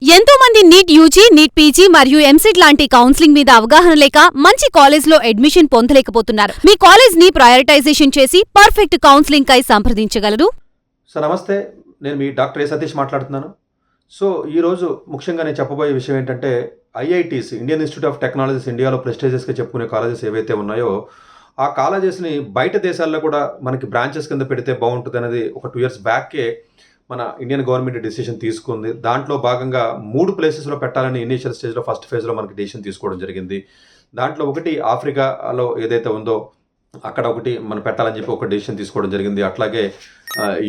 ఎంతో మంది NEET UG, NEET PG మరియు ఎంసెట్ లాంటి కౌన్సిలింగ్ మీద అవగాహన లేక మంచి కాలేజ్లో అడ్మిషన్ పొందలేకపోతున్నారు. మీ కాలేజ్ ని ప్రయారిటైజేషన్ చేసి పర్ఫెక్ట్ కౌన్సిలింగ్ కై సంప్రదించగలరు. సార్ నమస్తే, నేను మీ డాక్టర్ ఏ సతీష్ మాట్లాడుతున్నాను. సో ఈరోజు ముఖ్యంగా నేను చెప్పబోయే విషయం ఏంటంటే IITs, Indian institute of technologies, ఇండియాలో ప్రెస్టీజియస్గా చెప్పుకునే కాలేజెస్ ఏవైతే ఉన్నాయో ఆ కాలేజెస్ని బయట దేశాల్లో కూడా మనకి బ్రాంచెస్ కింద పెడితే బాగుంటుంది అనేది ఒక 2 years బ్యాక్కే మన ఇండియన్ గవర్నమెంట్ డిసిషన్ తీసుకుంది. దాంట్లో భాగంగా 3 ప్లేసెస్లో పెట్టాలని ఇనీషియల్ స్టేజ్లో ఫస్ట్ ఫేజ్లో మనకి డిసిషన్ తీసుకోవడం జరిగింది. దాంట్లో ఒకటి ఆఫ్రికాలో ఏదైతే ఉందో అక్కడ ఒకటి మనం పెట్టాలని చెప్పి ఒక డిసిషన్ తీసుకోవడం జరిగింది. అట్లాగే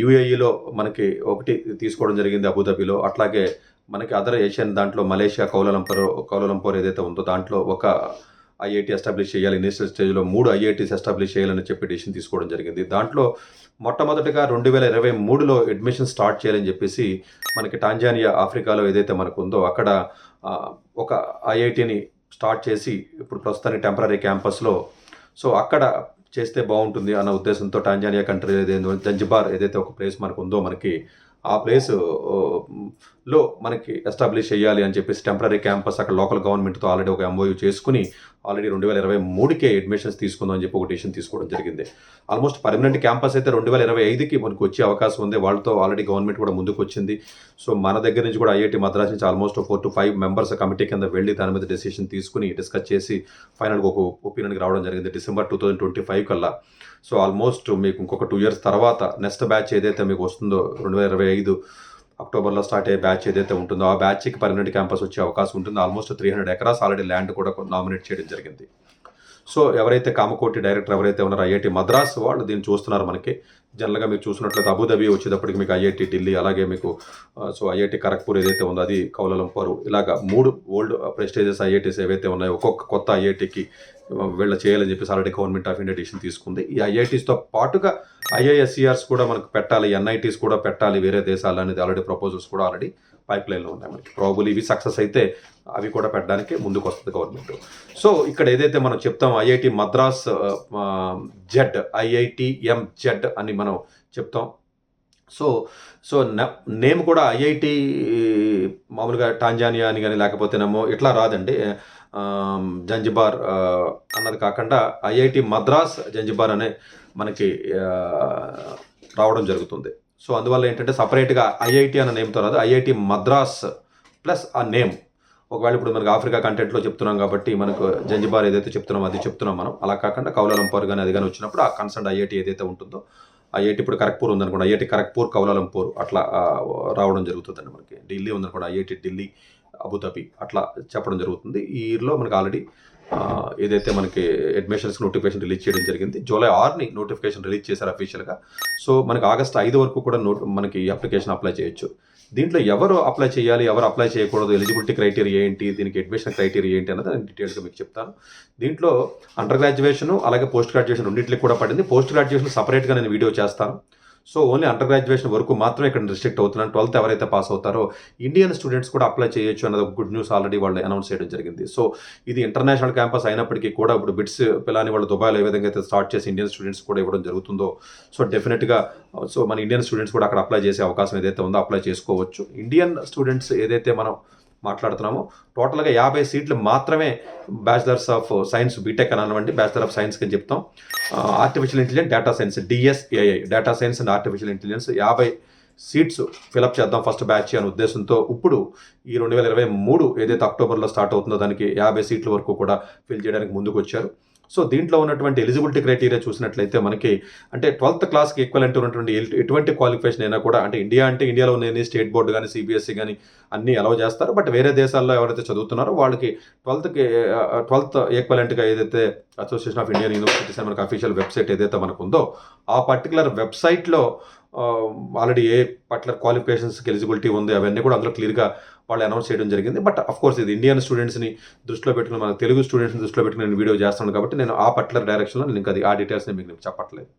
యూఏఈలో మనకి ఒకటి తీసుకోవడం జరిగింది, అబుదాబిలో. అట్లాగే మనకి అదర్ ఏషియన్ దాంట్లో మలేషియా కౌలాలంపూర్ ఏదైతే ఉందో దాంట్లో ఒక ఐఐటీ ఎస్టాబ్లిష్ చేయాలి. ఇనిషియల్ స్టేజ్లో 3 ఐఐటీస్ ఎస్టాబ్లిష్ చేయాలని చెప్పి డిసిషన్ తీసుకోవడం జరిగింది. దాంట్లో మొట్టమొదటిగా 2023లో అడ్మిషన్ స్టార్ట్ చేయాలని చెప్పేసి మనకి టాంజానియా, ఆఫ్రికాలో ఏదైతే మనకు ఉందో అక్కడ ఒక ఐఐటీని స్టార్ట్ చేసి ఇప్పుడు ప్రస్తుతానికి టెంపరీ క్యాంపస్లో సో అక్కడ చేస్తే బాగుంటుంది అన్న ఉద్దేశంతో టాంజానియా కంట్రీ ఏదైతే జంజిబార్ ఏదైతే ఒక ప్లేస్ మనకు ఉందో మనకి ఆ ప్లేస్లో మనకి ఎస్టాబ్లిష్ చేయాలి అని చెప్పేసి టెంపరీ క్యాంపస్ అక్కడ లోకల్ గవర్నమెంట్తో ఆల్రెడీ ఒక ఎంఓయూ చేసుకుని ఆల్రెడీ 2023కే అడ్మిషన్స్ తీసుకుందాం అని చెప్పి ఒక డిసిషన్ తీసుకోవడం జరిగింది. ఆల్మోస్ట్ పర్మనెంట్ క్యాంపస్ అయితే 2025కి మనకు వచ్చే అవకాశం ఉంది. వాళ్ళతో ఆల్రెడీ గవర్నమెంట్ కూడా ముందుకు వచ్చింది. సో మన దగ్గర నుంచి కూడా ఐఐటి మద్రాస్ నుంచి ఆల్మోస్ట్ 4 to 5 మెంబర్స్ కమిటీ కింద వెళ్ళి దాని మీద డెసిషన్ తీసుకుని డిస్కస్ చేసి ఫైనల్గా ఒక ఒపీనియన్కి రావడం జరిగింది December 2025 కల్లా. సో ఆల్మోస్ట్ మీకు ఇంకొక 2 years తర్వాత నెక్స్ట్ బ్యాచ్ ఏదైతే మీకు వస్తుందో 2025 అక్టోబర్లో స్టార్ట్ అయ్యే బ్యాచ్ ఏదైతే ఉంటుందో ఆ బ్యాచ్కి పర్మనెంట్ క్యాంపస్ వచ్చే అవకాశం ఉంటుంది. ఆల్మోస్ట్ 300 acres ఆల్రెడీ ల్యాండ్ కూడా నామినేట్ చేయడం జరిగింది. సో ఎవరైతే కామకోటి డైరెక్టర్ ఎవరైతే ఉన్నారో ఐఐటి మద్రాస్ వాళ్ళు దీన్ని చూస్తున్నారు. మనకి జనరల్గా మీరు చూసినట్లయితే అబుదాబి వచ్చేటప్పటికి మీకు ఐఐటి ఢిల్లీ, అలాగే మీకు సో ఐఐటి ఖరగ్పూర్ ఏదైతే ఉందో అది కౌలాలంపూర్, ఇలాగా 3 ఓల్డ్ ప్రెస్టీజియస్ ఐఐటీస్ ఏవైతే ఉన్నాయో ఒక్కొక్క కొత్త ఐఐటికి వీళ్ళ చేయాలని చెప్పేసి already government of India decision తీసుకుంది. ఈ ఐఐటీస్తో పాటుగా ఐఐఎస్సిఆర్స్ కూడా మనకు పెట్టాలి, ఎన్ఐటీస్ కూడా పెట్టాలి వేరే దేశాలు అనేది ఆల్రెడీ ప్రపోజల్స్ కూడా ఆల్రెడీ పైప్ లైన్లో ఉన్నాయి. మనకి ప్రాబుల్ ఇవి సక్సెస్ అయితే అవి కూడా పెట్టడానికి ముందుకు వస్తుంది గవర్నమెంట్. సో ఇక్కడ ఏదైతే మనం చెప్తాం IIT Madras Z, IITM Z అని మనం చెప్తాం. సో నేమ్ కూడా ఐఐటి మామూలుగా టాంజానియా అని కానీ లేకపోతేనేమో ఇట్లా రాదండి. జంజిబార్ అన్నది కాకుండా ఐఐటి మద్రాస్ జంజిబార్ అనే మనకి రావడం జరుగుతుంది. సో అందువల్ల ఏంటంటే సపరేట్గా ఐఐటి అన్న నేమ్తో రాదు, ఐఐటి మద్రాస్ ప్లస్ ఆ నేమ్. ఒకవేళ ఇప్పుడు మనకి ఆఫ్రికా కంటెంట్లో చెప్తున్నాం కాబట్టి మనకు జంజిబార్ ఏదైతే చెప్తున్నామో అది చెప్తున్నాం మనం. అలా కాకుండా కౌలాలంపూర్ కానీ అది కానీ వచ్చినప్పుడు ఆ కన్సర్న్ ఐఐటి ఏదైతే ఉంటుందో ఐఐటి ఇప్పుడు ఖరగ్పూర్ ఉందనుకోండి, ఐఐటి ఖరగ్పూర్, కౌలాలంపూర్ అట్లా రావడం జరుగుతుందండి. మనకి ఢిల్లీ ఉందనుకోండి, ఐఐటి ఢిల్లీ, అబుదాబి అట్లా చెప్పడం జరుగుతుంది. ఈ ఇయర్లో మనకి ఆల్రెడీ ఏదైతే మనకి అడ్మిషన్స్ నోటిఫికేషన్ రిలీజ్ చేయడం జరిగింది. July 6ని నోటిఫికేషన్ రిలీజ్ చేశారు అఫీషియల్గా. సో మనకి August 5 వరకు కూడా మనకి అప్లికేషన్ అప్లై చేయొచ్చు. దీంట్లో ఎవరు అప్లై చేయాలి, ఎవరు అప్లై చేయకూడదు, ఎలిజిబిలిటీ క్రైటీరియా ఏంటి, దీనికి అడ్మిషన్ క్రైటీరియా ఏంటి అన్నది నేను డీటెయిల్గా మీకు చెప్తాను. దీంట్లో అండర్ గ్రాడ్యుయేషన్ అలాగే పోస్ట్ గ్రాడ్యుయేషన్ రెండింటికి కూడా పడింది. పోస్ట్ గ్రాడ్యుయేషన్ సపరేట్గా నేను వీడియో చేస్తాను. సో ఓన్లీ అండర్ గ్రాడ్యుయేషన్ వరకు మాత్రమే ఇక్కడ రిస్ట్రిక్ట్ అవుతున్నాను. 12th ఎవరైతే పాస్ అవుతారో ఇండియన్ స్టూడెంట్స్ కూడా అప్లై చేయొచ్చు అన్నది ఒక గుడ్ న్యూస్ ఆల్రెడీ వాళ్ళు అనౌన్స్ చేయడం జరిగింది. సో ఇది ఇంటర్నేషనల్ క్యాంపస్ అయినప్పటికీ కూడా ఇప్పుడు బిట్స్ పిల్లని వాళ్ళు దుబాయ్లో ఏ విధంగా అయితే స్టార్ట్ చేసి ఇండియన్ స్టూడెంట్స్ కూడా ఇవ్వడం జరుగుతుందో సో డెఫినెట్గా సో మన ఇండియన్ స్టూడెంట్స్ కూడా అక్కడ అప్లై చేసే అవకాశం ఏదైతే ఉందో అప్లై చేసుకోవచ్చు. ఇండియన్ స్టూడెంట్స్ ఏదైతే మనం మాట్లాడుతున్నామో టోటల్గా 50 సీట్లు మాత్రమే బ్యాచిలర్స్ ఆఫ్ సైన్స్ బీటెక్ అని అనవండి, బ్యాచిలర్ ఆఫ్ సైన్స్ అని చెప్తాం. Artificial intelligence, data science, DSAI, data science and artificial intelligence 50 seats fill up చేద్దాం ఫస్ట్ బ్యాచ్ అనే ఉద్దేశంతో ఇప్పుడు ఈ 2023 ఏదైతే అక్టోబర్లో స్టార్ట్ అవుతుందో దానికి 50 సీట్ల వరకు కూడా ఫిల్ చేయడానికి ముందుకు వచ్చారు. సో దీంట్లో ఉన్నటువంటి ఎలిజిబిలిటీ క్రైటీరియా చూసినట్లయితే మనకి అంటే 12th క్లాస్కి ఈక్వలెంట్ ఉన్నటువంటి ఎటువంటి క్వాలిఫికేషన్ అయినా కూడా అంటే ఇండియాలో ఉన్న స్టేట్ బోర్డు కానీ సిబిఎస్ఈ కానీ అన్నీ అలౌ చేస్తారు. బట్ వేరే దేశాల్లో ఎవరైతే చదువుతున్నారో వాళ్ళకి 12th ఈక్వలెంట్గా ఏదైతే అసోసియేషన్ ఆఫ్ ఇండియన్ యూనివర్సిటీస్ అని మనకి అఫీషియల్ వెబ్సైట్ ఏదైతే మనకు ఉందో ఆ పర్టికులర్ వెబ్సైట్లో ఆల్రెడీ ఏ పర్టికులర్ క్వాలిఫికేషన్స్కి ఎలిజిబిలిటీ ఉంది అవన్నీ కూడా అందులో క్లియర్గా వాళ్ళు అనౌన్స్ చేయడం జరిగింది. బట్ అఫ్కోర్స్ ఇది ఇండియన్ స్టూడెంట్స్ని దృష్టిలో పెట్టుకుని మన తెలుగు స్టూడెంట్స్ని దృష్టిలో పెట్టుకుని నేను వీడియో చేస్తాను కాబట్టి నేను ఆ పర్టికులర్ డైరెక్షన్లో నేను ఇంకా ఆ డీటెయిల్స్ని మీకు చెప్పట్లేదు.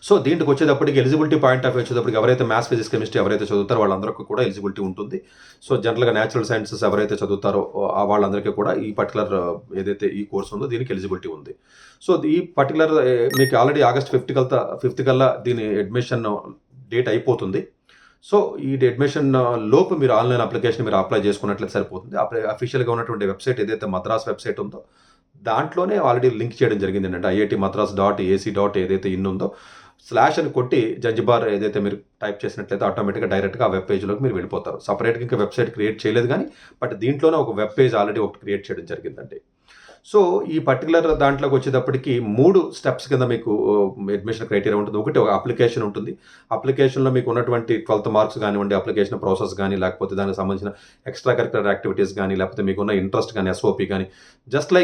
సో దీంట్లోకి వచ్చేటప్పటికి ఎలిజిబిలిటీ పాయింట్ ఆఫ్ వచ్చేటప్పటికి ఎవరైతే మ్యాథ్స్, ఫిజిక్స్, కెమిస్ట్రీ ఎవరైతే చదువుతారో వాళ్ళందరికీ కూడా ఎలిజిబిలిటీ ఉంటుంది. సో జనరల్గా న్యాచురల్ సైన్సెస్ ఎవరైతే చదువుతారో వాళ్ళందరికీ కూడా ఈ పర్టికులర్ ఏదైతే ఈ కోర్స్ ఉందో దీనికి ఎలిజిబిలిటీ ఉంది. సో ఈ పర్టికులర్ మీకు ఆల్రెడీ August 5 కల్లా దీని అడ్మిషన్ డేట్ అయిపోతుంది. సో ఈ అడ్మిషన్ లోపు మీరు ఆన్లైన్ అప్లికేషన్ మీరు అప్లై చేసుకున్నట్లయితే సరిపోతుంది. అఫీషియల్గా ఉన్నటువంటి వెబ్సైట్ ఏదైతే మద్రాస్ వెబ్సైట్ ఉందో దాంట్లోనే ఆల్రెడీ లింక్ చేయడం జరిగింది అంటే IITmadras.ac. ఏదైతే ఇన్ ఉందో స్లాష్ అని కొట్టి జంజిబార్ ఏదైతే మీరు టైప్ చేసినట్లయితే ఆటోమేటిక్గా డైరెక్ట్గా ఆ వెబ్ పేజ్లోకి మీరు వెళ్ళిపోతారు. సపరేట్గా ఇంకా వెబ్సైట్ క్రియేట్ చేయలేదు కానీ బట్ దీంట్లోనే ఒక వెబ్ పేజ్ ఆల్రెడీ ఒకటి క్రియేట్ చేయడం జరిగిందండి. సో ఈ పర్టికులర్ దాంట్లోకి వచ్చేటప్పటికి 3 స్టెప్స్ కింద మీకు అడ్మిషన్ క్రైటీరియా ఉంటుంది. ఒకటి ఒక అప్లికేషన్ ఉంటుంది. అప్లికేషన్లో మీకు ఉన్నటువంటి 12th మార్క్స్ కానివ్వండి, అప్లికేషన్ ప్రాసెస్ కానీ, లేకపోతే దానికి సంబంధించిన ఎక్స్ట్రా కరిక్యులర్ యాక్టివిటీస్ కానీ, లేకపోతే మీకున్న ఇంట్రెస్ట్ కానీ, SOP కానీ, జస్ట్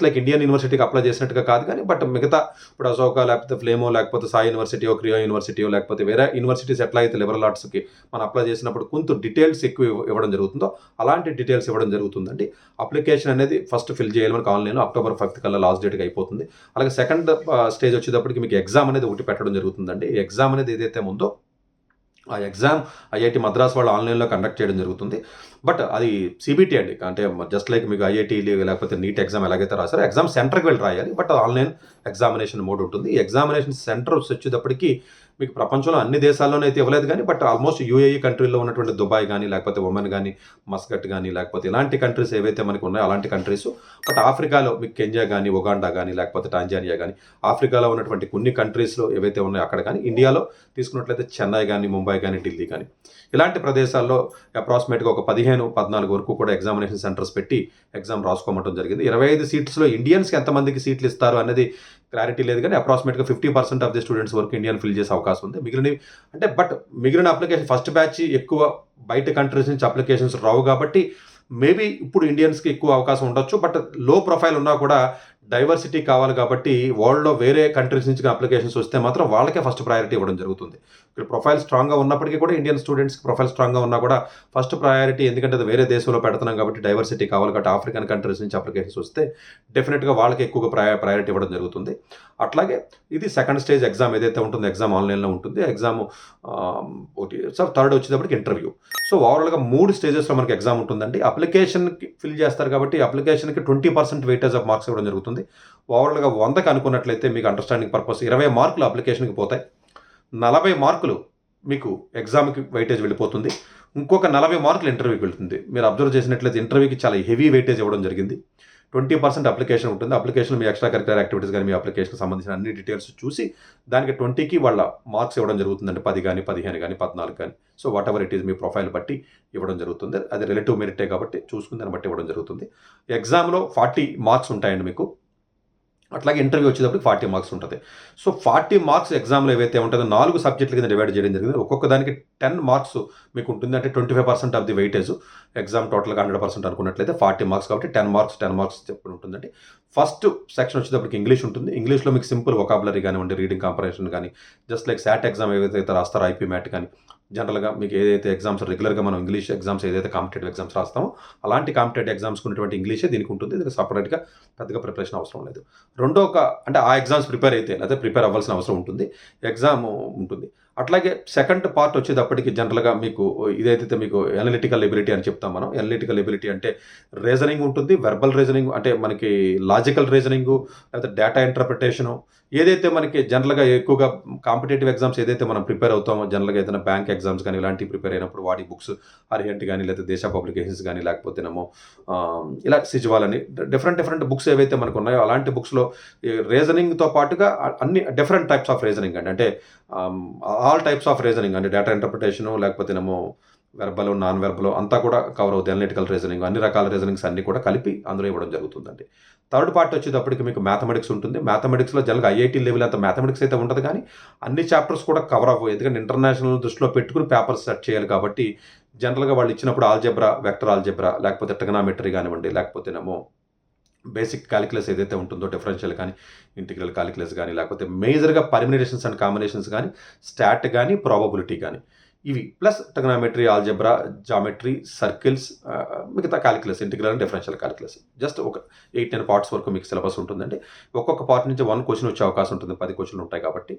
లైక్ ఇండియన్ యూనివర్సిటీకి అప్లై చేసినట్టుగా కాదు కానీ బట్ మిగతా ఇప్పుడు అశోక లేకపోతే ఫ్లేమో లేకపోతే సాయి యూనివర్సిటీయో, క్రియో యూనివర్సిటీయో లేకపోతే వేరే యూనివర్సిటీస్ ఎట్లా అయితే లిబరల్ ఆర్ట్స్కి మనం అప్లై చేసినప్పుడు కొంత డీటెయిల్స్ ఎక్కువ ఇవ్వడం జరుగుతుందో అలాంటి డీటెయిల్స్ ఇవ్వడం జరుగుతుందండి. అప్లికేషన్ అనేది ఫస్ట్ ఫిల్ చేయాలి మనకు ఆన్లైన్లో. October 5th కల్లా లాస్ట్ డేట్కి అయిపోతుంది. అలాగే సెకండ్ స్టేజ్ వచ్చేటప్పటికి మీకు ఎగ్జామ్ అనేది ఒకటి పెట్టడం జరుగుతుందండి. ఈ ఎగ్జామ్ అనేది ఏదైతే ఉందో ఆ ఎగ్జామ్ IIT మద్రాస్ వాళ్ళు ఆన్లైన్లో కండక్ట్ చేయడం జరుగుతుంది. బట్ అది CBT అండి. అంటే జస్ట్ లైక్ మీకు IIT లేకపోతే నీట్ ఎగ్జామ్ ఎలాగైతే రాశారో ఎగ్జామ్ సెంటర్కి వెళ్ళి రాయాలి. బట్ ఆన్లైన్ ఎగ్జామినేషన్ మోడ్ ఉంటుంది. ఈ ఎగ్జామినేషన్ సెంటర్ వచ్చేటప్పటికి మీకు ప్రపంచంలో అన్ని దేశాల్లోనే అయితే ఇవ్వలేదు కానీ బట్ ఆల్మోస్ట్ UAE కంట్రీలో ఉన్నటువంటి దుబాయ్ కానీ, లేకపోతే ఒమన్ కానీ, మస్కట్ కానీ, లేకపోతే ఇలాంటి కంట్రీస్ ఏవైతే మనకు ఉన్నాయో అలాంటి కంట్రీస్. బట్ ఆఫ్రికాలో మీకు కెన్యా కానీ, ఉగాండా కానీ, లేకపోతే టాంజానియా కానీ, ఆఫ్రికాలో ఉన్నటువంటి కొన్ని కంట్రీస్లో ఏవైతే ఉన్నాయో అక్కడ కానీ, ఇండియాలో తీసుకున్నట్లయితే చెన్నై కానీ, ముంబై కానీ, ఢిల్లీ కానీ ఇలాంటి ప్రదేశాల్లో అప్రాక్సిమేట్గా ఒక 15-14 వరకు కూడా ఎగ్జామినేషన్ సెంటర్స్ పెట్టి ఎగ్జామ్ రాసుకోవడం జరిగింది. 25 సీట్స్లో ఇండియన్స్కి ఎంతమందికి సీట్లు ఇస్తారు అనేది క్లారిటీ లేదు కానీ అప్రాక్సిమేట్గా 50% ఆఫ్ ది స్టూడెంట్స్ వరకు ఇండియన్ ఫిల్ చేసే అవకాశం ఉంది. మిగిలిన అప్లికేషన్ ఫస్ట్ బ్యాచ్ ఎక్కువ బయట కంట్రీస్ నుంచి అప్లికేషన్స్ రావు కాబట్టి మేబీ ఇప్పుడు ఇండియన్స్కి ఎక్కువ అవకాశం ఉండొచ్చు. బట్ లో ప్రొఫైల్ ఉన్నా కూడా డైవర్సిటీ కావాలి కాబట్టి వరల్డ్లో వేరే కంట్రీస్ నుంచి అప్లికేషన్స్ వస్తే మాత్రం వాళ్ళకే ఫస్ట్ ప్రయారిటీ ఇవ్వడం జరుగుతుంది. ఇక్కడ ప్రొఫైల్ స్ట్రాంగ్గా ఉన్నప్పటికీ కూడా ఇండియన్ స్టూడెంట్స్కి ప్రొఫైల్ స్ట్రాంగ్గా ఉన్నా కూడా ఫస్ట్ ప్రయారిటీ, ఎందుకంటే అది వేరే దేశంలో పెడుతున్నాం కాబట్టి డైవర్సిటీ కావాలి కాబట్టి ఆఫ్రికన్ కంట్రీస్ నుంచి అప్లికేషన్స్ వస్తే డెఫినెట్గా వాళ్ళకి ఎక్కువగా ప్రయారిటీ ఇవ్వడం జరుగుతుంది. అట్లాగే ఇది సెకండ్ స్టేజ్ ఎగ్జామ్ ఏదైతే ఉంటుందో ఎగ్జామ్ ఆన్లైన్లో ఉంటుంది. ఎగ్జామ్ ఒకటి. సో థర్డ్ వచ్చేటప్పటికి ఇంటర్వ్యూ. సో ఓవరాల్గా 3 స్టేజెస్లో మనకి ఎగ్జామ్ ఉంటుందండి. అప్లికేషన్కి ఫిల్ చేస్తారు కాబట్టి అప్లికేషన్కి 20% వెయిటేజ్ ఆఫ్ మార్క్స్ ఇవ్వడం జరుగుతుంది. ఓవరాల్గా 100కి అనుకున్నట్లయితే మీకు అండర్స్టాండింగ్ పర్పస్ 20 మార్కులు అప్లికేషన్కి పోతాయి. 40 మార్కులు మీకు ఎగ్జామ్కి వెయిటేజ్ వెళ్ళిపోతుంది. ఇంకొక 40 మార్కులు ఇంటర్వ్యూకి వెళ్తుంది. మీరు అబ్జర్వ్ చేసినట్లయితే ఇంటర్వ్యూకి చాలా హెవీ వెయిటేజ్ ఇవ్వడం జరిగింది. 20% అప్లికేషన్ ఉంటుంది. అప్లికేషన్ మీ ఎక్స్ట్రా కరిక్యులర్ యాక్టివిటీస్ కానీ, మీ అప్లికేషన్కి సంబంధించిన అన్ని డీటెయిల్స్ చూసి దానికి 20కి వాళ్ళ మార్క్స్ ఇవ్వడం జరుగుతుందండి. 10 కానీ, 15 కానీ, 14 కానీ. So what ever it is me profile బట్టి ఇవ్వడం జరుగుతుంది. అది రిలేటివ్ మెరిటే కాబట్టి చూసుకుని దాన్ని బట్టి ఇవ్వడం జరుగుతుంది. ఎగ్జామ్లో 40 మార్క్స్ ఉంటాయండి మీకు. అట్లాగే ఇంటర్వ్యూ వచ్చేటప్పుడు 40 మార్క్స్ ఉంటుంది. సో 40 మార్క్స్ ఎగ్జామ్లో ఏవైతే ఉంటుందో 4 సబ్జెక్టుల కింద డివైడ్ చేయడం జరిగింది. ఒక్కొక్క దానికి 10 మార్క్స్ మీకు ఉంటుంది. అంటే 25% ఆఫ్ ది వెయిటేజ్. ఎగ్జామ్ టోటల్గా 100% అనుకున్నట్లయితే 40 మార్క్స్ కాబట్టి 10 మార్క్స్ చెప్పి ఉంటుందండి. ఫస్ట్ సెక్షన్ వచ్చేటప్పటికి ఇంగ్లీష్ ఉంటుంది. ఇంగ్లీష్లో మీకు సింపుల్ వొకాబులరీ కానివ్వండి, రీడింగ్ కాంప్రహెన్షన్ కానీ, జస్ట్ లైక్ SAT ఎగ్జామ్ ఏదైతే రాస్తారో IP మ్యాట్ కానీ, జనరల్గా మీకు ఏదైతే ఎగ్జామ్స్ రెగ్యులర్గా మనం ఇంగ్లీష్ ఎగ్జామ్స్ ఏదైతే కాంపిటేటివ్ ఎగ్జామ్స్ రాస్తామో అలాంటి కాంపిటేటివ్ ఎగ్జామ్స్కి ఉన్నటువంటి ఇంగ్లీషే దీనికి ఉంటుంది. దీనికి సపరేట్గా పెద్దగా ప్రిపరేషన్ అవసరం లేదు. అంటే ఆ ఎగ్జామ్స్ ప్రిపేర్ అయితే లేదా ప్రిపేర్ అవ్వాల్సిన అవసరం ఉంటుంది. ఎగ్జామ్ ఉంటుంది. అట్లాగే సెకండ్ పార్ట్ వచ్చేటప్పటికి జనరల్గా మీకు ఇదైతే మీకు అనలిటికల్ ఎబిలిటీ అని చెప్తాం మనం. అనలిటికల్ ఎబిలిటీ అంటే రీజనింగ్ ఉంటుంది, వెర్బల్ రీజనింగ్ అంటే మనకి లాజికల్ రీజనింగ్, లేకపోతే డేటా ఇంటర్ప్రిటేషను, ఏదైతే మనకి జనరల్గా ఎక్కువగా కాంపిటేటివ్ ఎగ్జామ్స్ ఏదైతే మనం ప్రిపేర్ అవుతామో, జనరల్గా ఏదైనా బ్యాంక్ ఎగ్జామ్స్ కానీ ఇలాంటివి ప్రిపేర్ అయినప్పుడు వాటి బుక్స్ అరిహంట్ కానీ, లేకపోతే దేశ పబ్లికేషన్స్ కానీ, లేకపోతేనేమో ఇలా సిజ్వాల్ అని డిఫరెంట్ బుక్స్ ఏవైతే మనకు ఉన్నాయో అలాంటి బుక్స్లో రీజనింగ్తో పాటుగా అన్ని డిఫరెంట్ టైప్స్ ఆఫ్ రీజనింగ్ అండి. అంటే ఆల్ టైప్స్ ఆఫ్ రీజనింగ్ అంటే డేటా ఇంటర్ప్రిటేషను, లేకపోతేనేమో వెర్బల్, నాన్ వెర్బల్ అంతా కూడా కవర్ అవుతుంది. అనలిటికల్ రీజనింగ్ అన్ని రకాల రీజనింగ్స్ అన్ని కూడా కలిపి అందులో ఇవ్వడం జరుగుతుందండి. థర్డ్ పార్ట్ వచ్చేటప్పటికి మీకు మ్యాథమెటిక్స్ ఉంటుంది. మ్యాథమెటిక్స్లో జనరల్గా IIT లెవెల్ అంత మ్యాథమెటిక్స్ అయితే ఉండదు కానీ అన్ని చాప్టర్స్ కూడా కవర్ అవ్వవు. ఎందుకంటే ఇంటర్నేషనల్ దృష్టిలో పెట్టుకుని పేపర్స్ సెట్ చేయాలి కాబట్టి జనరల్గా వాళ్ళు ఇచ్చినప్పుడు ఆల్జెబ్రా, వెక్టర్ ఆల్జెబ్రా, లేకపోతే ట్రిగనామెట్రీ కానివ్వండి, లేకపోతేనేమో బేసిక్ క్యాలిక్యులస్ ఏదైతే ఉంటుందో డిఫరెన్షియల్ కానీ, ఇంటిగ్రల్ క్యాలిక్యులస్ కానీ, లేకపోతే మేజర్గా పర్మినేషన్స్ అండ్ కాంబినేషన్స్ కానీ, స్టాట్ కానీ, ప్రాబబిలిటీ కానీ, ఇవి plus trigonometry, algebra, geometry, circles, మిగతా calculus, integral and differential calculus just ఒక 8-10 పార్ట్స్ వరకు మీకు సిలబస్ ఉంటుందండి. ఒక్కొక్క పార్ట్ నుంచి 1 క్వశ్చన్ వచ్చే అవకాశం ఉంటుంది. 10 క్వశ్చన్లు ఉంటాయి కాబట్టి.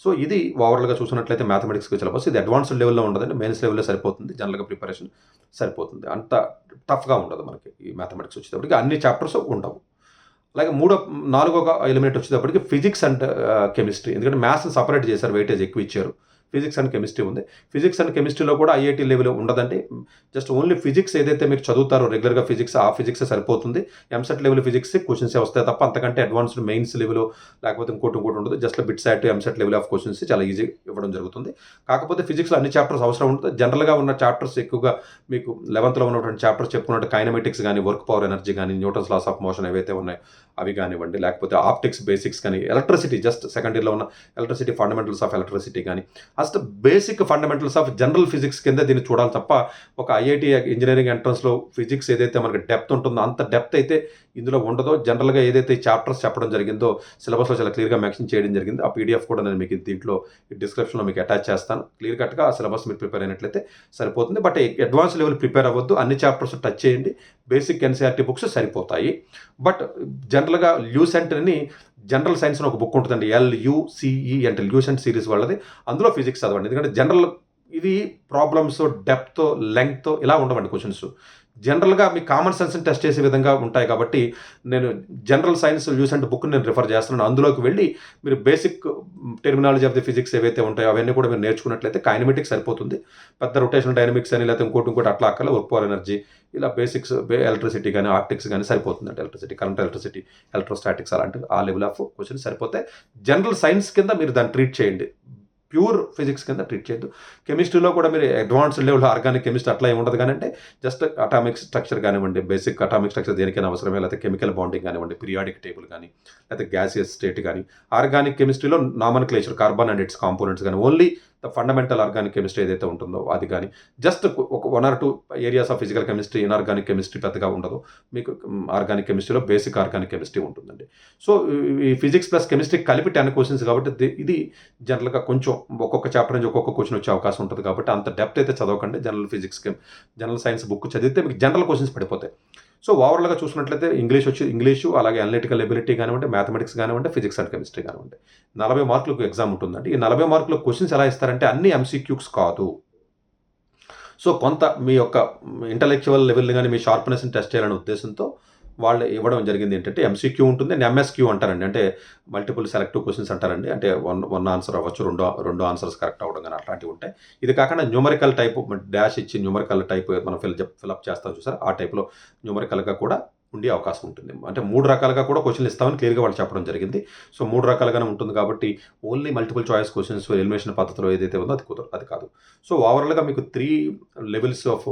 సో ఇది ఓవరాల్గా చూసినట్లయితే మ్యాథమెటిక్స్కి సిలబస్ ఇది అడ్వాన్స్డ్ లెవెల్లో ఉండదండి. మెయిన్స్ లెవెల్లో సరిపోతుంది. జనరల్గా ప్రిపరేషన్ సరిపోతుంది. అంత టఫ్గా ఉండదు మనకి ఈ మ్యాథమెటిక్స్ వచ్చేటప్పటికి. అన్ని చాప్టర్స్ ఉండవు. అలాగే 4వ ఎలిమెంట్ వచ్చేటప్పటికి ఫిజిక్స్ అండ్ కెమిస్ట్రీ. ఎందుకంటే మ్యాథ్స్ని సపరేట్ చేశారు, వెయిటేజ్ ఎక్కువ ఇచ్చారు. ఫిజిక్స్ అండ్ కెమిస్ట్రీ ఉంది. ఫిజిక్స్ అండ్ కెమిస్ట్రీలో కూడా ఐఐటీ లెవెల్ ఉండదండి. జస్ట్ ఓన్లీ ఫిజిక్స్ ఏదైతే మీరు చదువుతారో రెగ్యులర్గా ఫిజిక్స్, ఆ ఫిజిక్స్ సరిపోతుంది. ఎంసెట్ లెవెల్ ఫిజిక్స్ క్వశ్చన్సే వస్తాయి తప్ప అంతకంటే అడ్వాన్స్డ్ మెయిన్స్ లెవెల్ లేకపోతే ఇంకోటి ఉండదు. Just BITSAT EAMCET level of questions చాలా ఈజీ ఇవ్వడం జరుగుతుంది. కాకపోతే ఫిజిక్స్లో అన్ని చాప్టర్స్ అవసరం ఉంటుంది. జనరల్గా ఉన్న చాప్టర్స్ ఎక్కువగా మీకు 11th ఉన్నటువంటి చాప్టర్స్ చెప్పుకున్నట్టు కైనమెటిక్స్ కానీ, వర్క్ పవర్ ఎనర్జీ కానీ, న్యూటన్స్ లాస్ ఆఫ్ మోషన్ ఏవైతే ఉన్నాయో అవి కానివ్వండి, లేకపోతే ఆప్టిక్స్ బేసిక్స్ కానీ, ఎలక్ట్రిసిటీ జస్ట్ సెకండ్ ఇయర్లో ఉన్న ఎలక్ట్రిసిటీ ఫండమెంటల్స్ ఆఫ్ ఎలక్ట్రిసిటీ కానీ, అసలు basic fundamentals of general physics కింద దీన్ని చూడాలి తప్ప ఒక ఐఐటీ ఇంజనీరింగ్ ఎంట్రన్స్లో ఫిజిక్స్ ఏదైతే మనకి డెప్త్ ఉంటుందో అంత డెప్త్ అయితే ఇందులో ఉండదో. జనరల్గా ఏదైతే చాప్టర్స్ చెప్పడం జరిగిందో సిలబస్లో చాలా క్లియర్గా మెన్షన్ చేయడం జరిగింది. ఆ పీడిఎఫ్ కూడా నేను మీకు దీంట్లో డిస్క్రిప్షన్లో మీకు అటాచ్ చేస్తాను. క్లియర్ కట్గా ఆ సిలబస్ మీరు ప్రిపేర్ అయినట్లయితే సరిపోతుంది. బట్ అడ్వాన్స్ లెవెల్ ప్రిపేర్ అవ్వద్దు. అన్ని చాప్టర్స్ టచ్ చేయండి. బేసిక్ ఎన్సీఆర్టీ బుక్స్ సరిపోతాయి. బట్ జనరల్గా ల్యూసెంట్ అని జనరల్ సైన్స్ అని ఒక బుక్ ఉంటుందండి, LUCE అంటే ల్యూసెంట్ సిరీస్ వాళ్ళది. అందులో ఫిజిక్స్ చదవండి. ఎందుకంటే జనరల్ ఇది ప్రాబ్లమ్స్ డెప్త్ లెంగ్త్ ఇలా ఉండవండి క్వశ్చన్స్. జనరల్గా మీ కామన్ సెన్స్ని టెస్ట్ చేసే విధంగా ఉంటాయి కాబట్టి నేను జనరల్ సైన్స్ ల్యూసెంట్ బుక్ నేను రిఫర్ చేస్తున్నాను. అందులోకి వెళ్ళి మీరు basic terminology of the physics ఏవైతే ఉంటాయో అవన్నీ కూడా మీరు నేర్చుకున్నట్లయితే కైనమెటిక్స్ సరిపోతుంది. పెద్ద రొటేషనల్ డైనమిక్స్ అని లేకపోతే ఇంకోటి అట్లా అక్కర్లే. వర్క్ పవర్ ఎనర్జీ ఇలా బేసిక్స్ ఎలక్ట్రిసిటీ కానీ ఆప్టిక్స్ కానీ సరిపోతుంది. అంటే ఎలక్ట్రిసిటీ, కరెంట్ ఎలక్ట్రిసిటీ, ఎలక్ట్రోస్టాటిక్స్ అలాంటివి ఆ లెవెల్ ఆఫ్ క్వశ్చన్స్ సరిపోతే జనరల్ సైన్స్ కింద మీరు దాన్ని ట్రీట్ చేయండి. ప్యూర్ ఫిజిక్స్ కింద ట్రీట్ చేయొద్దు. కెమిస్ట్రీలో కూడా మీరు అడ్వాన్స్డ్ లెవెల్ ఆర్గానిక్ కెమిస్ట్రీ అట్లా ఏమి ఉండదు. కానీ అంటే జస్ట్ అటామిక్ స్ట్రక్చర్ కానివ్వండి, బేసిక్ అటామిక్ స్ట్రక్చర్ దేనికైనా అవసరమే, లేకపోతే కెమికల్ బాండింగ్ కానివ్వండి, పీరియాడిక్ టేబుల్ కానీ, లేకపోతే గ్యాసియస్ స్టేట్ కానీ. ఆర్గానిక్ కెమిస్ట్రీలో nomenclature, carbon and its components కానీ, only the fundamental organic chemistry ఏదైతే ఉంటుందో అది కానీ, జస్ట్ ఒక 1 or 2 areas of physical chemistry, inorganic chemistry పెద్దగా ఉండదు. మీకు ఆర్గానిక్ కెమిస్ట్రీలో బేసిక్ ఆర్గానిక్ కెమిస్ట్రీ ఉంటుందండి. సో ఈ ఫిజిక్స్ ప్లస్ కెమిస్ట్రీ కలిపి 10 క్వశ్చన్స్ కాబట్టి ఇది జనరల్గా కొంచెం ఒక్కొక్క చాప్టర్ నుంచి ఒక్కొక్క క్వశ్చన్ వచ్చే అవకాశం ఉంటుంది. కాబట్టి అంత డెప్త్ అయితే చదవకండి. General physics, general science book చదివితే మీకు జనరల్ క్వశ్చన్స్ పడిపోతాయి. సో ఓవరాల్గా చూసినట్లయితే ఇంగ్లీషు అలాగే అనలిటికల్ ఎబిలిటీ కానివ్వండి, మ్యాథమెటిక్స్ కానివ్వండి, ఫిజిక్స్ అండ్ కెమిస్ట్రీ కానివ్వండి 40 మార్కులకు ఎగ్జామ్ ఉంటుందండి. ఈ 40 మార్కులకు క్వశ్చన్స్ ఎలా ఇస్తారంటే అన్ని MCQs కాదు. సో కొంత మీ యొక్క ఇంటలెక్చువల్ లెవెల్ని కానీ మీ షార్ప్నెస్ని టెస్ట్ చేయాలనే ఉద్దేశంతో వాళ్ళు ఇవ్వడం జరిగింది. ఏంటంటే MCQ ఉంటుంది, MSQ అంటారండి. అంటే మల్టిపుల్ సెలెక్టివ్ క్వశ్చన్స్ అంటారండి. అంటే వన్ ఆన్సర్ అవ్వచ్చు, రెండు ఆన్సర్స్ కరెక్ట్ అవ్వడం కానీ అట్లాంటివి ఉంటాయి. ఇది కాకుండా న్యూమరికల్ టైప్ డాష్ ఇచ్చి న్యూమరికల్ టైప్ మనం ఫిల్అప్ చేస్తాం చూసారు, ఆ టైప్లో న్యూమరికల్గా కూడా ఉండే అవకాశం ఉంటుంది. అంటే 3 రకాలుగా కూడా క్వశ్చన్లు ఇస్తామని క్లియర్గా వాళ్ళు చెప్పడం జరిగింది. సో 3 రకాలుగానే ఉంటుంది కాబట్టి only multiple choice questions elimination పద్ధతిలో ఏదైతే ఉందో అది కాదు. సో ఓవరాల్గా మీకు 3 లెవెల్స్ ఆఫ్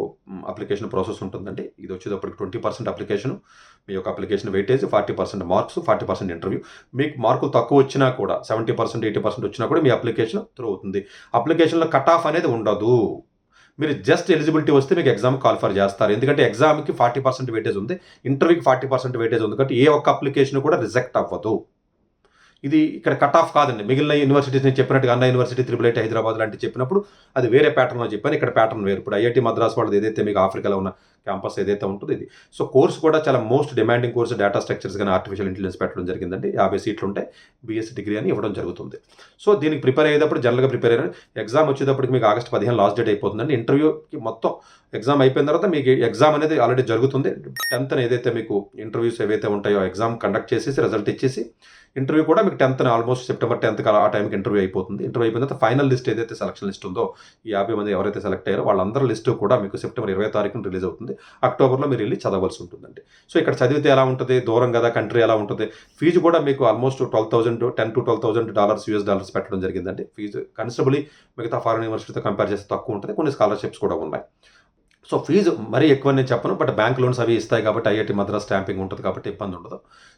అప్లికేషన్ ప్రాసెస్ ఉంటుందండి. ఇది వచ్చేటప్పటికి 20% అప్లికేషన్, మీ యొక్క అప్లికేషన్ వెయిటేజ్, 40% మార్క్స్, 40% ఇంటర్వ్యూ. మీకు మార్కులు తక్కువ వచ్చినా కూడా 70%, 80% వచ్చినా కూడా మీ అప్లికేషన్ త్రూ అవుతుంది. అప్లికేషన్లో కట్ ఆఫ్ అనేది ఉండదు. మీరు జస్ట్ ఎలిజిబిలిటీ వస్తే మీకు ఎగ్జామ్ క్వాలిఫై చేస్తారు. ఎందుకంటే ఎగ్జామ్కి 40% వెయిటేజ్ ఉంది, ఇంటర్వ్యూకి 40% వెయిటేజ్ ఉంది. కాబట్టి ఏ ఒక్క అప్లికేషన్ కూడా రిజెక్ట్ అవ్వదు. ఇది ఇక్కడ కట్ ఆఫ్ కాదండి. మిగిలిన యూనివర్సిటీస్ నేను చెప్పినట్టుగా అన్నా యూనివర్సిటీ, IIIT హైదరాబాద్ లాంటి చెప్పినప్పుడు అది వేరే ప్యాటర్న్లో చెప్పాను. ఇక్కడ ప్యాటర్న్ వేరు. ఇప్పుడు IIT మద్రాస్ వాళ్ళది ఏదైతే మీకు ఆఫ్రికాలో ఉన్న క్యాంపస్ ఏదైతే ఉంటుందో ఇది. సో కోర్స్ కూడా చాలా most demanding course, data structures కానీ ఆర్టిఫిషియల్ ఇంటెలిజెన్స్ పెట్టడం జరిగిందండి. 50 సీట్లు ఉంటాయి, BSc డిగ్రీ అని ఇవ్వడం జరుగుతుంది. సో దీనికి ప్రిపేర్ అయ్యేటప్పుడు జనరల్గా ప్రిపేర్ అయ్యారు. ఎగ్జామ్ వచ్చేటప్పటికి మీకు August 15 లాస్ట్ డేట్ అయిపోతుందండి. ఇంటర్వ్యూకి మొత్తం ఎగ్జామ్ అయిపోయిన తర్వాత మీకు ఎగ్జామ్ అనేది ఆల్రెడీ జరుగుతుంది. 10th ఏదైతే మీకు ఇంటర్వ్యూస్ ఏవైతే ఉంటాయో ఎగ్జామ్ కండక్ట్ చేసేసి రిజల్ట్ ఇచ్చేసి ఇంటర్వ్యూ కూడా మీకు 10th ఆల్మోస్ట్ September 10th ఆ టైంకి ఇంటర్వ్యూ అయిపోతుంది. ఇంటర్వ్యూ అయిపోయిన తర్వాత ఫైనల్ లిస్ట్ ఏదైతే సెలక్షన్ లిస్ట్ ఉందో ఈ 50 మంది ఎవరైతే సెలెక్ట్ అయ్యారో వాళ్ళందరూ లిస్టు కూడా మీకు September 20 రిలీజ్ అవుతుంది. అక్టోబర్లో మీరు వెళ్ళి చదవాల్సి ఉంటుందండి. సో ఇక్కడ చదివితే ఎలా ఉంటుంది, దూరం కదా, కంట్రీ ఎలా ఉంటుంది. ఫీజు కూడా మీకు ఆల్మోస్ట్ $10,000 to $12,000 US పెట్టడం జరిగిందండి. ఫీజు కన్సిడరబుల్లీ మిగతా ఫారెన్ యూనివర్సిటీతో కంపేర్ చేస్తే తక్కువ ఉంటుంది. కొన్ని స్కాలర్షిప్స్ కూడా ఉన్నాయి. సో ఫీజు మరీ ఎక్కువ నేను చెప్పను, బట్ బ్యాంక్ లోన్స్ అవి ఇస్తాయి కాబట్టి IIT మద్రాస్ స్టాంపింగ్ ఉంటుంది కాబట్టి ఇబ్బంది ఉండదు.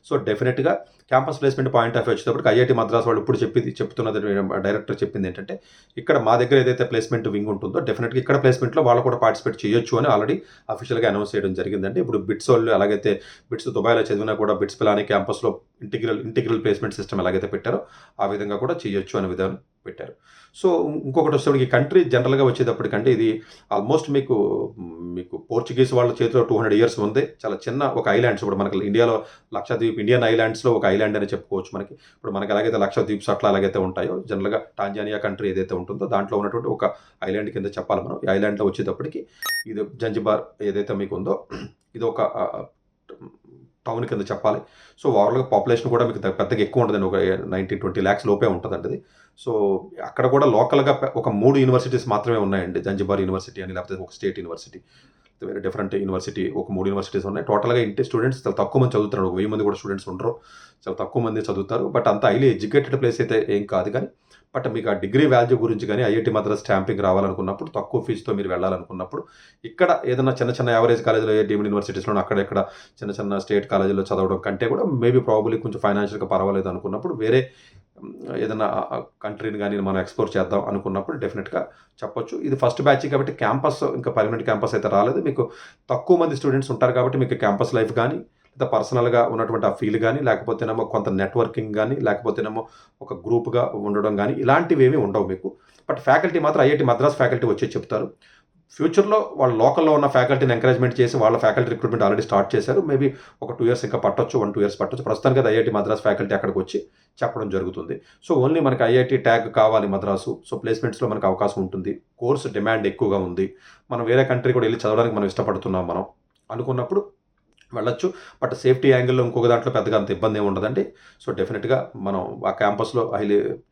సో డెఫినెట్గా campus placement point of view వచ్చేటప్పటికి IIT మద్రాస్ వాళ్ళు ఇప్పుడు చెప్తున్నది డైరెక్టర్ చెప్పింది ఏంటంటే ఇక్కడ మా దగ్గర ఏదైతే ప్లేస్మెంట్ వింగ్ ఉంటుందో డెఫినెట్గా ఇక్కడ ప్లేస్మెంట్లో వాళ్ళు కూడా పార్టిసిపేట్ చేయొచ్చు అని ఆల్రెడీ అఫీషియల్గా అనౌన్స్ చేయడం జరిగిందండి. ఇప్పుడు బిట్స్ వాళ్ళు అలాగైతే బిట్స్ దుబాయ్లో చదివినా కూడా బిట్స్ పిలాని క్యాంపస్లో ఇంటిగ్రల్ ప్లేస్మెంట్ సిస్టమ్ ఎలాగైతే పెట్టారో ఆ విధంగా కూడా చేయొచ్చు అనే విధానం పెట్టారు. సో ఇంకొకటి వచ్చేటప్పటికి ఈ కంట్రీ జనరల్గా వచ్చేటప్పటికంటే ఇది ఆల్మోస్ట్ మీకు పోర్చుగీస్ వాళ్ళ చేతిలో 200 years ఉంది. చాలా చిన్న ఒక ఐలాండ్స్, ఇప్పుడు మనకి ఇండియాలో లక్షద్వీప్, ఇండియన్ ఐలాండ్స్లో ఒక ఐలాండ్ అని చెప్పుకోవచ్చు. ఇప్పుడు మనకి ఎలాగైతే లక్షద్వీప్స్ అట్లా అలాగైతే ఉంటాయో జనరల్గా టాంజానియా కంట్రీ ఏదైతే ఉంటుందో దాంట్లో ఉన్నటువంటి ఒక ఐలాండ్ కింద చెప్పాలి మనం. ఈ ఐలాండ్లో వచ్చేటప్పటికి ఇది జంజిబార్ ఏదైతే మీకు ఉందో ఇది ఒక టౌన్ కింద చెప్పాలి. సో ఓవరాల్గా పాపులేషన్ కూడా మీకు పెద్దగా ఎక్కువ ఉంటుందండి, ఒక 19-20 lakhs లోపే ఉంటుందండి అది. సో అక్కడ కూడా లోకల్గా ఒక 3 యూనివర్సిటీస్ మాత్రమే ఉన్నాయండి. జంజిబార్ యూనివర్సిటీ అని, లేకపోతే ఒక స్టేట్ యూనివర్సిటీ, వేరే డిఫరెంట్ యూనివర్సిటీ, ఒక 3 యూనివర్సిటీస్ ఉన్నాయి. టోటల్గా ఇంటి స్టూడెంట్స్ చాలా తక్కువ మంది చదువుతున్నారు, 1000 మంది కూడా స్టూడెంట్స్ ఉండరు, చాలా తక్కువ మంది చదువుతారు. బట్ అంత హైలీ ఎడ్యుకేటెడ్ ప్లేస్ అయితే ఏం కాదు. కానీ బట్ మీకు ఆ డిగ్రీ వాల్యూ గురించి కానీ ఐఐటి మద్రాస్ స్టాంపింగ్ రావాలనుకున్నప్పుడు, తక్కువ ఫీజుతో మీరు వెళ్ళాలనుకున్నప్పుడు, ఇక్కడ ఏదైనా చిన్న చిన్న యావరేజ్ కాలేజీలో, డీమ్డ్ యూనివర్సిటీస్లో అక్కడెక్కడ చిన్న చిన్న స్టేట్ కాలేజీలో చదవడం కంటే కూడా మేబీ ప్రాబబ్లీ కొంచెం ఫైనాన్షియల్గా పర్వాలేదు అనుకున్నప్పుడు, వేరే ఏదైనా కంట్రీని కానీ మనం ఎక్స్ప్లోర్ చేద్దాం అనుకున్నప్పుడు డెఫినెట్గా చెప్పొచ్చు. ఇది ఫస్ట్ బ్యాచ్ కాబట్టి క్యాంపస్, ఇంకా పర్మనెంట్ క్యాంపస్ అయితే రాలేదు. మీకు తక్కువ మంది స్టూడెంట్స్ ఉంటారు కాబట్టి మీకు క్యాంపస్ లైఫ్ కానీ, లేదా పర్సనల్గా ఉన్నటువంటి ఆ ఫీల్ కానీ, లేకపోతేనేమో కొంత నెట్వర్కింగ్ కానీ, లేకపోతేనేమో ఒక గ్రూప్గా ఉండడం కానీ, ఇలాంటివి ఏమీ ఉండవు మీకు. బట్ ఫ్యాకల్టీ మాత్రం ఐఐటి మద్రాస్ ఫ్యాకల్టీ వచ్చి చెప్తారు. ఫ్యూచర్లో వాళ్ళు లోకల్లో ఉన్న ఫ్యాకల్టీని ఎంకరేజ్మెంట్ చేసి వాళ్ళ ఫ్యాకల్టీ రిక్రూట్మెంట్ ఆల్రెడీ స్టార్ట్ చేశారు. మేబీ ఒక 2 years ఇంకా పట్టొచ్చు, 1-2 years పట్టొచ్చు. ప్రస్తుతానికి అది ఐఐటి మద్రాస్ ఫ్యాకల్టీ అక్కడికి వచ్చి చెప్పడం జరుగుతుంది. సో ఓన్లీ మనకి ఐఐటి ట్యాగ్ కావాలి మద్రాసు, సో ప్లేస్మెంట్స్లో మనకు అవకాశం ఉంటుంది. కోర్సు డిమాండ్ ఎక్కువగా ఉంది, మనం వేరే కంట్రీ కూడా వెళ్ళి చదవడానికి మనం ఇష్టపడుతున్నాం మనం అనుకున్నప్పుడు వెళ్ళొచ్చు. బట్ సేఫ్టీ యాంగిల్లో ఇంకొక దాంట్లో పెద్దగా అంత ఇబ్బంది ఏమి ఉండదండి. సో డెఫినెట్గా మనం ఆ క్యాంపస్లో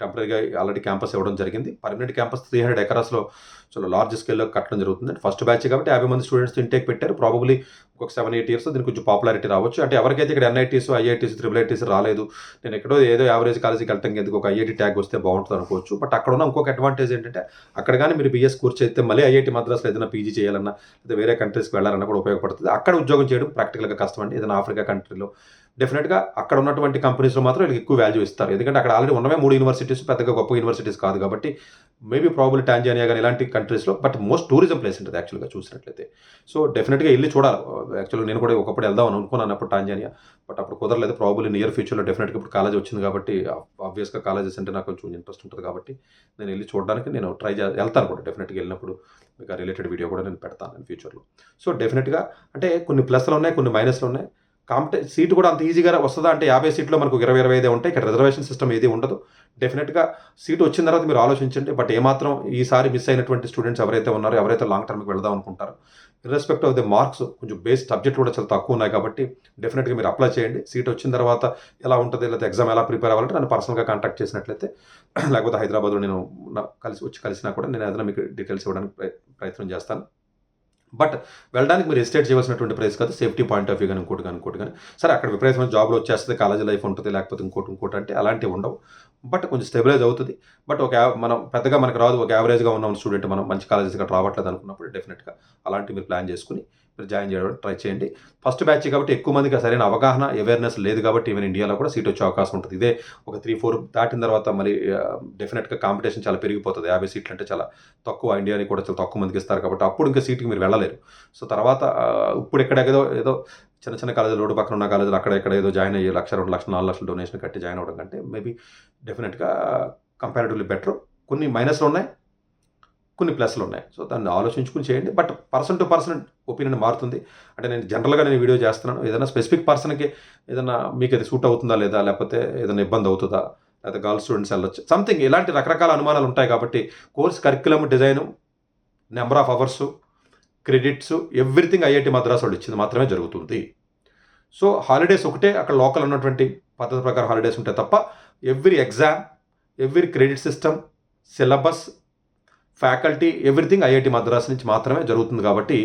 టెంపరీగా ఆల్రెడీ క్యాంపస్ ఇవ్వడం జరిగింది. పర్మనెంట్ క్యాంపస్ 300 acresలో చాలా లార్జ్ స్కేల్లో కట్టడం జరుగుతుంది. ఫస్ట్ బ్యాచ్ కాబట్టి 50 మంది స్టూడెంట్స్ ఇంటేక్ పెట్టారు. ప్రాబబ్లీ ఒక 7-8 years దీనికి కొంచెం పాపులారిటీ రావచ్చు. అంటే ఎవరికైతే ఇక్కడ ఎన్ఐటీస్, ఐఐటీస్, IITs రాలేదు, నేను ఎక్కడో ఏదో యావరేజ్ కాలేజీకి వెళ్ళటం ఎందుకు, ఒక ఐఐటి ట్యాగ్ వస్తే బాగుంటుంది అనుకోవచ్చు. బట్ అక్కడ ఉన్న ఇంకొక అడ్వాంటేజ్ ఏంటంటే, అక్కడ కానీ మీరు బిఎస్ కోర్స్ చేస్తే మళ్ళీ ఐఐటి మద్రాస్లో ఏదైనా పీజీ చేయాలన్నా, లేదా వేరే కంట్రీస్కి వెళ్ళాలన్నా కూడా ఉపయోగపడుతుంది. అక్కడ ఉద్యోగం చేయడం ప్రాక్టికల్గా కష్టం అండి. ఏదైనా ఆఫ్రికా కంట్రీలో డెఫినెట్గా అక్కడ ఉన్నటువంటి కంపెనీస్లో మాత్రం వీళ్ళకి ఎక్కువ వాల్యూ ఇస్తారు. ఎందుకంటే అక్కడ ఆల్రెడీ ఉన్నవే 3 యూనివర్సిటీస్, పెద్దగా గొప్ప యూనివర్సిటీస్ కాదు కాబట్టి. మేబీ ప్రాబుల్ టాంజానియా కానీ ఇలాంటి కంట్రీస్లో, బట్ మోస్ట్ టూరిజం ప్లేస్ ఉంటుంది యాక్చువల్గా చూసినట్లయితే. సో డెఫినెట్గా వెళ్ళి చూడాలి. యాక్చువల్గా నేను కూడా ఒకప్పుడు వెళ్దాం అని అనుకున్నాను అప్పుడు టాంజానియా, బట్ అప్పుడు కుదరలేదు. ప్రాబుల్ నియర్ ఫ్యూచర్లో డెఫినెట్గా ఇప్పుడు కాలేజ్ వచ్చింది కాబట్టి, ఆబ్వియస్గా కాలేజెస్ అంటే నాకు కొంచెం ఇంట్రెస్ట్ ఉంటుంది కాబట్టి నేను వెళ్ళి చూడడానికి నేను వెళ్తాను కూడా. డెఫినెట్గా వెళ్ళినప్పుడు మీకు ఆ రిలేటెడ్ వీడియో కూడా నేను పెడతాను నేను ఫ్యూచర్లో. సో డెఫినెట్గా అంటే కొన్ని ప్లస్లు ఉన్నాయి, కొన్ని మైనస్లు ఉన్నాయి. సీటు కూడా అంత ఈజీగా వస్తుందా అంటే 50 సీట్లు మనకు 20-25 ఉంటాయి. ఇక్కడ రిజర్వేషన్ సిస్టమ్ ఏది ఉండదు. డెఫినెట్గా సీటు వచ్చిన తర్వాత మీరు ఆలోచించండి. బట్ ఏమాత్రం ఈసారి మిస్ అయినటువంటి స్టూడెంట్స్ ఎవరైతే ఉన్నారో, ఎవరైతే లాంగ్ టర్మ్కి వెళ్దాం అనుకుంటారో, ఇర్రెస్పెక్ట్ ఆఫ్ ది మార్క్స్ కొంచెం బేస్ సబ్జెక్ట్ కూడా చాలా తక్కువ ఉన్నాయి కాబట్టి డెఫినెట్గా మీరు అప్లై చేయండి. సీట్ వచ్చిన తర్వాత ఎలా ఉంటుంది, లేదా ఎగ్జామ్ ఎలా ప్రిపేర్ అవ్వాలంటే నన్ను పర్సనల్గా కాంటాక్ట్ చేసినట్లయితే, లేకపోతే హైదరాబాద్లో నేను కలిసినా కూడా నేను ఏదైనా మీకు డీటెయిల్స్ ఇవ్వడానికి ప్రయత్నం చేస్తాను. బట్ వెళ్ళడానికి మీరు ఎస్టేట్ చేయవలసినటువంటి ప్రైస్ కాదు, సేఫ్టీ పాయింట్ ఆఫ్ వ్యూ కానీ ఇంకోటి కానీ. సరే అక్కడ విపరీతమైన జాబ్లో వచ్చేస్తుంది, కాలేజీ లైఫ్ ఉంటుంది, లేకపోతే ఇంకోటి అంటే అలాంటివి ఉండవు. బట్ కొంచెం స్టెబిలైజ్ అవుతుంది. బట్ మనం పెద్దగా మనకు రాదు, ఒక యావరేజ్గా ఉన్న స్టూడెంట్ మనం మంచి కాలేజెస్ ఇక్కడ రావట్లేదు అనుకున్నప్పుడు డెఫినెట్గా అలాంటివి మీరు ప్లాన్ చేసుకుని మీరు జాయిన్ చేయడానికి ట్రై చేయండి. ఫస్ట్ బ్యాచ్ కాబట్టి ఎక్కువ మందికి సరైన అవగాహన, అవేర్నెస్ లేదు కాబట్టి ఈవెన్ ఇండియాలో కూడా సీట్ వచ్చే అవకాశం ఉంటుంది. ఇదే ఒక 3-4 దాటిన తర్వాత మరి డెఫినెట్గా కాంపిటీషన్ చాలా పెరిగిపోతుంది. 50 సీట్లు అంటే చాలా తక్కువ, ఇండియాని కూడా చాలా తక్కువ మందికి ఇస్తారు కాబట్టి అప్పుడు ఇంకా సీట్కి మీరు వెళ్ళలేరు. సో తర్వాత ఇప్పుడు ఏదో చిన్న చిన్న కాలేజీలు, రోడ్డు పక్కన ఉన్న కాలేజీలు అక్కడ ఏదో జాయిన్ అయ్యి 1,00,000, 2 లక్షలు, 4 లక్షలు డొనేషన్ కట్టి జాయిన్ అవ్వడం కంటే మేబీ డెఫినెట్గా కంపారిటివ్లీ బెటర్. కొన్ని మైనస్లు ఉన్నాయి, కొన్ని ప్లస్లు ఉన్నాయి. సో దాన్ని ఆలోచించుకుని చేయండి. But person to person opinion మారుతుంది. అంటే నేను జనరల్గా వీడియో చేస్తున్నాను, ఏదైనా స్పెసిఫిక్ పర్సన్కి ఏదైనా మీకు అది సూట్ అవుతుందా లేదా, లేకపోతే ఏదైనా ఇబ్బంది అవుతుందా, లేదా గర్ల్ స్టూడెంట్స్ వెళ్ళొచ్చు, సంథింగ్ ఇలాంటి రకరకాల అనుమానాలు ఉంటాయి కాబట్టి course curriculum design, number of hours, credits, everything IIT Madras వాళ్ళు ఇచ్చింది మాత్రమే జరుగుతుంది. సో హాలిడేస్ ఒకటే అక్కడ లోకల్ ఉన్నటువంటి పద్ధతి ప్రకారం హాలిడేస్ ఉంటాయి తప్ప every exam, every credit system, syllabus, faculty, everything IIT Madras నుంచి మాత్రమే జరుగుతుంది కాబట్టి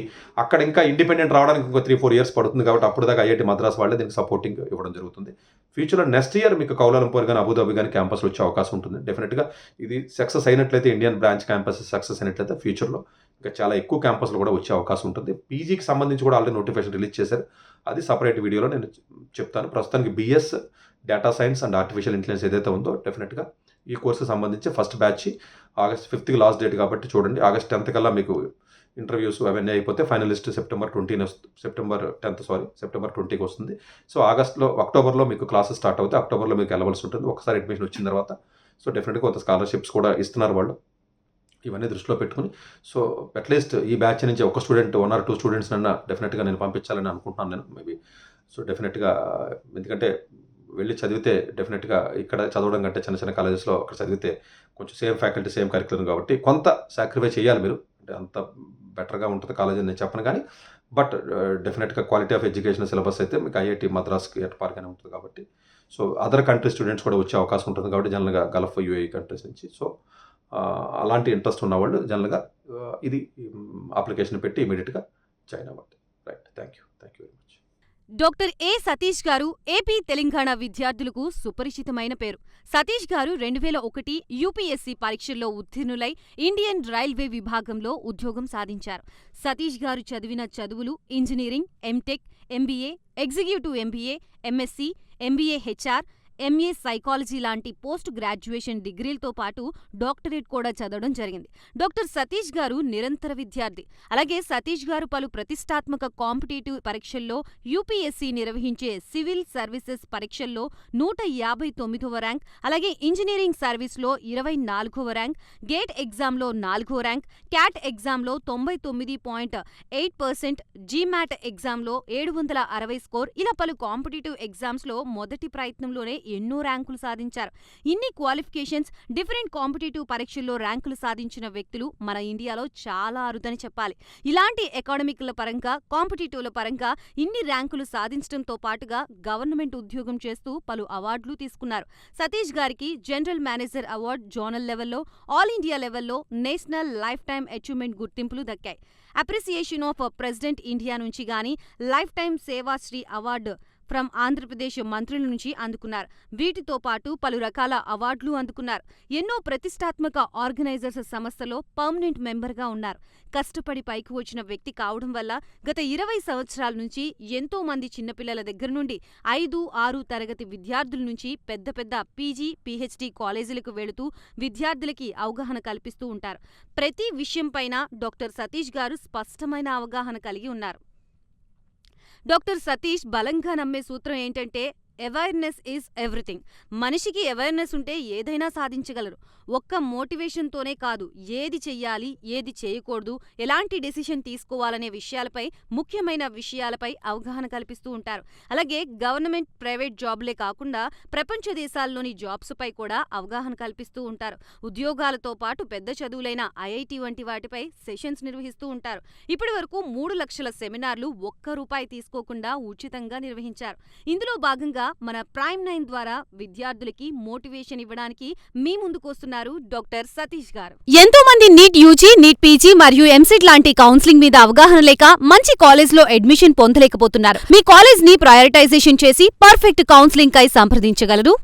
అక్కడ ఇంకా ఇండిపెండెంట్ రావడానికి ఇంకో 3-4 years పడుతుంది కాబట్టి అప్పుడు దాకా ఐఐటి మద్రాస్ వాళ్ళే దీనికి సపోర్టింగ్ ఇవ్వడం జరుగుతుంది. ఫ్యూచర్లో నెక్స్ట్ ఇయర్ మీకు కౌలాలంపూర్ కానీ, అబుదాబి కానీ క్యాంపస్లో వచ్చే అవకాశం ఉంటుంది. డెఫినెట్గా ఇది సక్సెస్ అయినట్లయితే, ఇండియన్ బ్రాంచ్ క్యాంపస్ సక్సెస్ అయినట్లయితే ఫ్యూచర్లో ఇంకా చాలా ఎక్కువ క్యాంపస్లు కూడా వచ్చే అవకాశం ఉంటుంది. పీజీకి సంబంధించి కూడా ఆల్రెడీ నోటిఫికేషన్ రిలీజ్ చేశారు, అది సపరేట్ వీడియోలో నేను చెప్తాను. ప్రస్తుతానికి BS data science and artificial intelligence ఏదైతే ఉందో డెఫినెట్గా ఈ కోర్సుకి సంబంధించి first batch August 5th last date కాబట్టి చూడండి. August 10th కల్లా మీకు ఇంటర్వ్యూస్ అవన్నీ అయిపోతే ఫైనలిస్ట్ September 20కి వస్తుంది. సో అక్టోబర్లో మీకు క్లాసెస్ స్టార్ట్ అవుతాయి. అక్టోబర్లో మీకు వెళ్ళవలసి ఉంటుంది ఒకసారి అడ్మిషన్ వచ్చిన తర్వాత. సో డెఫినెట్గా కొంత స్కాలర్షిప్స్ కూడా ఇస్తున్నారు వాళ్ళు. ఇవన్నీ దృష్టిలో పెట్టుకుని సో అట్లీస్ట్ ఈ బ్యాచ్ నుంచి ఒక స్టూడెంట్ 1 or 2 స్టూడెంట్స్ నన్న డెఫినెట్గా నేను పంపించాలని అనుకుంటున్నాను నేను మేబీ. సో డెఫినెట్గా ఎందుకంటే వెళ్ళి చదివితే డెఫినెట్గా ఇక్కడ చదవడం కంటే చిన్న చిన్న కాలేజెస్లో అక్కడ చదివితే కొంచెం సేమ్ ఫ్యాకల్టీ, సేమ్ కరిక్యులం కాబట్టి కొంత సాక్రిఫై చేయాలి మీరు. అంటే అంత బెటర్గా ఉంటుంది కాలేజ్ అని నేను చెప్పను, కానీ బట్ డెఫినెట్గా క్వాలిటీ ఆఫ్ ఎడ్యుకేషన్ సిలబస్ అయితే మీకు ఐఐటి మద్రాస్కి ఎట్పార్గానే ఉంటుంది కాబట్టి, సో అదర్ కంట్రీ స్టూడెంట్స్ కూడా వచ్చే అవకాశం ఉంటుంది కాబట్టి జనరల్గా గల్ఫ్ యూఏఈ కంట్రీస్ నుంచి. సో అలాంటి ఇంట్రెస్ట్ ఉన్నవాళ్ళు జనరల్గా ఇది అప్లికేషన్ పెట్టి ఇమీడియట్గా జాయిన్ అవ్వండి. Right, thank you very much. Doctor ఏ సతీష్ గారు ఏపీ తెలంగాణ విద్యార్థులకు సుపరిచితమైన పేరు. సతీష్ గారు 2001 యూపీఎస్సీ పరీక్షల్లో ఉత్తీర్ణులై ఇండియన్ రైల్వే విభాగంలో ఉద్యోగం సాధించారు. సతీష్ గారు చదివిన చదువులు engineering, MTech, MBA, executive MBA, MSc, MBA HR, MA psychology లాంటి పోస్ట్ గ్రాడ్యుయేషన్ డిగ్రీలతో పాటు డాక్టరేట్ కూడా చదవడం జరిగింది. డాక్టర్ సతీష్ గారు నిరంతర విద్యార్థి. అలాగే సతీష్ గారు పలు ప్రతిష్టాత్మక కాంపిటేటివ్ పరీక్షల్లో యూపీఎస్సీ నిర్వహించే సివిల్ సర్వీసెస్ పరీక్షల్లో 159వ ర్యాంక్, అలాగే ఇంజనీరింగ్ సర్వీస్లో 24వ ర్యాంక్, గేట్ ఎగ్జామ్లో 4వ ర్యాంక్, క్యాట్ ఎగ్జామ్లో 99.8%, జీమాట్ ఎగ్జామ్లో 760 స్కోర్, ఇలా పలు కాంపిటేటివ్ ఎగ్జామ్స్లో మొదటి ప్రయత్నంలోనే ఎన్నో ర్యాంకులు సాధించారు. ఇన్ని క్వాలిఫికేషన్స్, డిఫరెంట్ కాంపిటేటివ్ పరీక్షల్లో ర్యాంకులు సాధించిన వ్యక్తులు మన ఇండియాలో చాలా అరుదని చెప్పాలి. ఇలాంటి అకాడమిక్ల పరంగా, కాంపిటేటివ్ల పరంగా ఇన్ని ర్యాంకులు సాధించడంతో పాటుగా గవర్నమెంట్ ఉద్యోగం చేస్తూ పలు అవార్డులు తీసుకున్నారు. సతీష్ గారికి జనరల్ మేనేజర్ అవార్డు జోనల్ లెవెల్లో, ఆల్ ఇండియా లెవెల్లో నేషనల్ లైఫ్ టైమ్ అచీవ్మెంట్ గుర్తింపులు దక్కాయి. అప్రిసియేషన్ ఆఫ్ ప్రెసిడెంట్ ఇండియా నుంచి గానీ life time Sevashri award from Andhra Pradesh మంత్రుల నుంచి అందుకున్నారు. వీటితో పాటు పలు రకాల అవార్డులు అందుకున్నారు. ఎన్నో ప్రతిష్టాత్మక ఆర్గనైజర్స్ సంస్థలో పర్మనెంట్ మెంబర్గా ఉన్నారు. కష్టపడి పైకి వచ్చిన వ్యక్తి కావడం వల్ల గత 20 సంవత్సరాల నుంచి ఎంతో మంది చిన్నపిల్లల దగ్గర నుండి 5, 6 తరగతి విద్యార్థుల నుంచి పెద్ద పెద్ద పీజీ, పీహెచ్డీ కాలేజీలకు వెళుతూ విద్యార్థులకి అవగాహన కల్పిస్తూ ఉంటారు. ప్రతి విషయంపైన డాక్టర్ సతీష్ గారు స్పష్టమైన అవగాహన కలిగి ఉన్నారు. డాక్టర్ సతీష్ బలంగా నమ్మే సూత్రం ఏంటంటే అవేర్నెస్ ఈజ్ ఎవ్రీథింగ్. మనిషికి అవేర్నెస్ ఉంటే ఏదైనా సాధించగలరు. ఒక్క మోటివేషన్తోనే కాదు, ఏది చెయ్యాలి, ఏది చేయకూడదు, ఎలాంటి డెసిషన్ తీసుకోవాలనే విషయాలపై, ముఖ్యమైన విషయాలపై అవగాహన కల్పిస్తూ ఉంటారు. అలాగే గవర్నమెంట్, ప్రైవేట్ జాబ్లే కాకుండా ప్రపంచ దేశాల్లోని జాబ్స్పై కూడా అవగాహన కల్పిస్తూ ఉంటారు. ఉద్యోగాలతో పాటు పెద్ద చదువులైన ఐఐటి వంటి వాటిపై సెషన్స్ నిర్వహిస్తూ ఉంటారు. ఇప్పటి వరకు 3 లక్షల సెమినార్లు ₹1 తీసుకోకుండా ఉచితంగా నిర్వహించారు. ఇందులో భాగంగా మన ప్రైమ్ 9 ద్వారా విద్యార్థులకి మోటివేషన్ ఇవ్వడానికి మీ ముందుకొస్తున్నారు డాక్టర్ సతీష్ గారు. ఎంతో మంది నీట్ యూజీ, నీట్ పీజీ మరియు ఎంసెట్ లాంటి కౌన్సిలింగ్ మీద అవగాహన లేక మంచి కాలేజ్లో అడ్మిషన్ పొందలేకపోతున్నారు. మీ కాలేజ్ ని ప్రయారిటైజేషన్ చేసి పర్ఫెక్ట్ కౌన్సిలింగ్ కై సంప్రదించగలరు.